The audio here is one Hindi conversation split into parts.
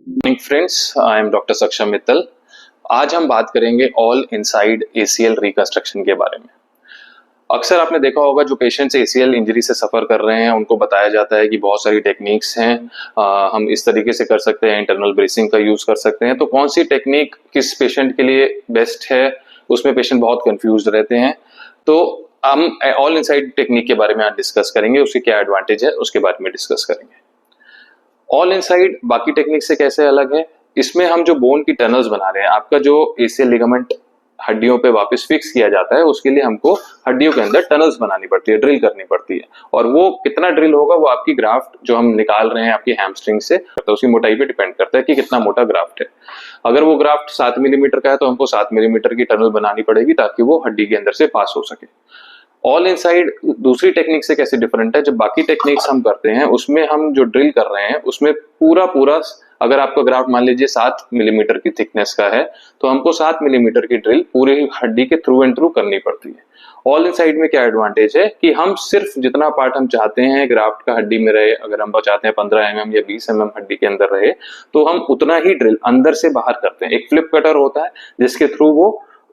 Morning friends, I am doctor सक्षम मित्तल। आज हम बात करेंगे ऑल इनसाइड एसीएल रिकंस्ट्रक्शन के बारे में। अक्सर आपने देखा होगा जो पेशेंट्स एसीएल इंजरी से सफर कर रहे हैं उनको बताया जाता है कि बहुत सारी टेक्निक्स हैं, हम इस तरीके से कर सकते हैं, इंटरनल ब्रेसिंग का यूज कर सकते हैं। तो कौन सी टेक्निक किस पेशेंट के लिए बेस्ट है, उसमें पेशेंट बहुत कंफ्यूज रहते हैं। तो हम ऑल इनसाइड टेक्निक के बारे में आज डिस्कस करेंगे, उसके क्या एडवांटेज है उसके बारे में डिस्कस करेंगे। ऑल इनसाइड बाकी टेक्निक से कैसे अलग है? इसमें हम जो बोन की टनल्स बना रहे हैं, आपका जो एसीएल लिगामेंट हड्डियों पे वापस फिक्स किया जाता है, उसके लिए हमको हड्डियों के अंदर टनल्स बनानी पड़ती है, ड्रिल करनी पड़ती है। और वो कितना ड्रिल होगा वो आपकी ग्राफ्ट जो हम निकाल रहे हैं आपकी हैमस्ट्रिंग से, तो उसकी मोटाई पे डिपेंड करता है कि कितना मोटा ग्राफ्ट है। अगर वो ग्राफ्ट 7 मिलीमीटर का है तो हमको 7 मिलीमीटर की टनल बनानी पड़ेगी ताकि वो हड्डी के अंदर से पास हो सके। ऑल इनसाइड दूसरी टेक्निक से कैसे डिफरेंट है? जब बाकी टेक्निक्स हम करते हैं उसमें हम जो ड्रिल कर रहे हैं उसमें पूरा अगर आपका ग्राफ्ट मान लीजिए 7 मिलीमीटर की थिकनेस का है तो हमको 7 मिलीमीटर की ड्रिल पूरी हड्डी के थ्रू एंड थ्रू करनी पड़ती है। ऑल इनसाइड में क्या एडवांटेज है कि हम सिर्फ जितना पार्ट हम चाहते हैं ग्राफ्ट का हड्डी में रहे, अगर हम चाहते हैं 15 mm या 20 mm हड्डी के अंदर रहे तो हम उतना ही ड्रिल अंदर से बाहर करते हैं। एक फ्लिप कटर होता है जिसके थ्रू वो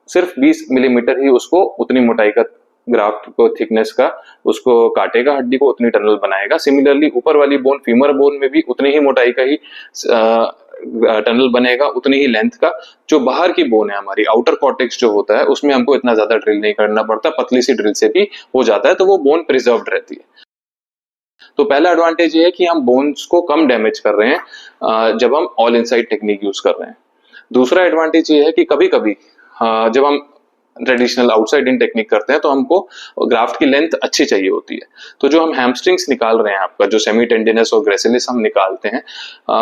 सिर्फ 20 मिलीमीटर ही उसको उतनी मोटाई का ग्राफ्ट को थिकनेस का उसको काटेगा, हड्डी को उतनी टनल बनाएगा। सिमिलरली ऊपर वाली बोन फीमर बोन में भी उतनी ही मोटाई का ही टनल बनेगा, उतनी ही लेंथ का। जो बाहर की बोन है हमारी आउटर कॉर्टेक्स जो होता है उसमें हमको इतना ज्यादा ड्रिल नहीं करना पड़ता, पतली सी ड्रिल से भी हो जाता है, तो वो बोन प्रिजर्व्ड रहती है। तो पहला एडवांटेज ये है कि हम बोन्स को कम डैमेज कर रहे हैं जब हम ऑल इनसाइड टेक्निक यूज कर रहे हैं। दूसरा एडवांटेज ये है कि कभी कभी जब हम ट्रेडिशनल आउटसाइड इन टेक्निक करते हैं तो हमको ग्राफ्ट की लेंथ अच्छी चाहिए होती है। तो जो हम हैमस्ट्रिंग्स निकाल रहे हैं, आपका जो सेमी टेंडिनस और ग्रेसिलिस हम निकालते हैं,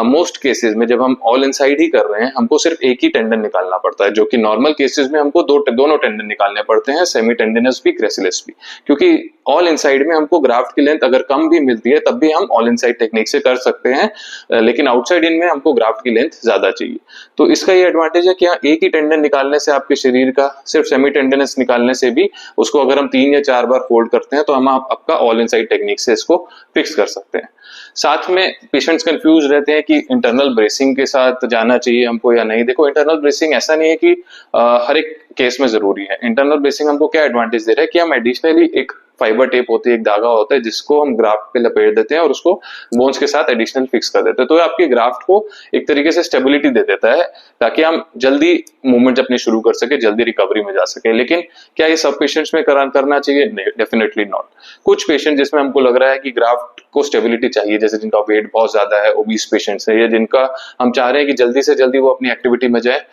मोस्ट केसेस में जब हम ऑल इनसाइड ही कर रहे हैं हमको सिर्फ एक ही टेंडन निकालना पड़ता है, जो कि नॉर्मल केसेस में हमको दोनों टेंडन निकालने पड़ते हैं, सेमी टेंडिनस भी ग्रेसिलिस भी। क्योंकि ऑल इनसाइड में हमको ग्राफ्ट की लेंथ अगर कम भी मिलती है तब भी हम ऑल इनसाइड टेक्निक से कर सकते हैं, लेकिन आउटसाइड इन में हमको ग्राफ्ट की लेंथ ज्यादा चाहिए। तो इसका ये एडवांटेज है कि हाँ, एक ही टेंडन निकालने से आपके शरीर का सिर्फ सेमी टेंडिनस निकालने से भी उसको अगर हम 3 या 4 बार फोल्ड करते हैं तो हम आपका ऑल इनसाइड टेक्निक से इसको फिक्स कर सकते हैं। साथ में पेशेंट्स कंफ्यूज रहते हैं कि इंटरनल ब्रेसिंग के साथ जाना चाहिए हमको या नहीं। देखो, इंटरनल ब्रेसिंग ऐसा नहीं है कि हर एक केस में जरूरी है। इंटरनल ब्रेसिंग हमको क्या एडवांटेज दे रहा है कि हम एडिशनली एक फाइबर टेप होती है, एक धागा होता है जिसको हम ग्राफ्ट पे लपेट देते हैं और उसको बोन्स के साथ एडिशनल फिक्स कर देते हैं। तो आपके ग्राफ्ट को एक तरीके से स्टेबिलिटी दे देता है ताकि हम जल्दी मूवमेंट अपनी शुरू कर सके, जल्दी रिकवरी में जा सके। लेकिन क्या ये सब पेशेंट्स में करना चाहिए? Definitely not. कुछ पेशेंट जिसमें हमको लग रहा है कि ग्राफ्ट को स्टेबिलिटी चाहिए, जैसे जिनका वेट बहुत ज्यादा है, ओबीस पेशेंट्स है, या जिनका हम चाह रहे हैं कि जल्दी से जल्दी वो अपनी एक्टिविटी में जाए,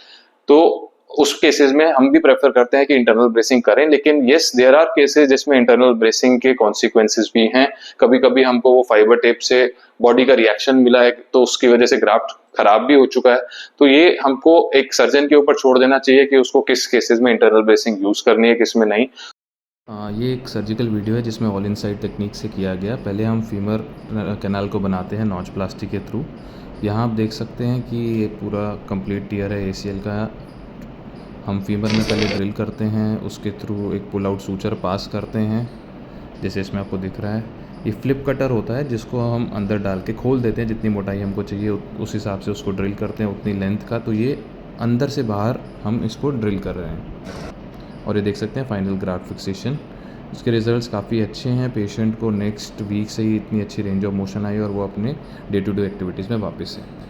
तो उस केसेस में हम भी प्रेफर करते हैं कि इंटरनल ब्रेसिंग करें। लेकिन यस, देयर आर केसेस जिसमें इंटरनल ब्रेसिंग के कॉन्सिक्वेंसेस भी हैं। कभी कभी हमको वो फाइबर टेप से बॉडी का रिएक्शन मिला है तो उसकी वजह से ग्राफ्ट खराब भी हो चुका है। तो ये हमको एक सर्जन के ऊपर छोड़ देना चाहिए कि उसको किस केसेस में इंटरनल ब्रेसिंग यूज करनी है, किस में नहीं। ये एक सर्जिकल वीडियो है जिसमें ऑल इनसाइड टेक्निक से किया गया। पहले हम फीमर कैनाल को बनाते हैं नॉच प्लास्टिक के थ्रू। यहाँ आप देख सकते हैं कि ये पूरा कंप्लीट टियर है एसीएल का। हम फीमर में पहले ड्रिल करते हैं, उसके थ्रू एक पुल आउट सूचर पास करते हैं, जैसे इसमें आपको दिख रहा है। ये फ्लिप कटर होता है जिसको हम अंदर डाल के खोल देते हैं, जितनी मोटाई हमको चाहिए उस हिसाब से उसको ड्रिल करते हैं, उतनी लेंथ का। तो ये अंदर से बाहर हम इसको ड्रिल कर रहे हैं और ये देख सकते हैं फाइनल ग्राफ्ट फिक्सेशन। इसके रिजल्ट्स काफ़ी अच्छे हैं। पेशेंट को नेक्स्ट वीक से ही इतनी अच्छी रेंज ऑफ मोशन आई और वो अपने डे टू डे एक्टिविटीज़ में वापस है।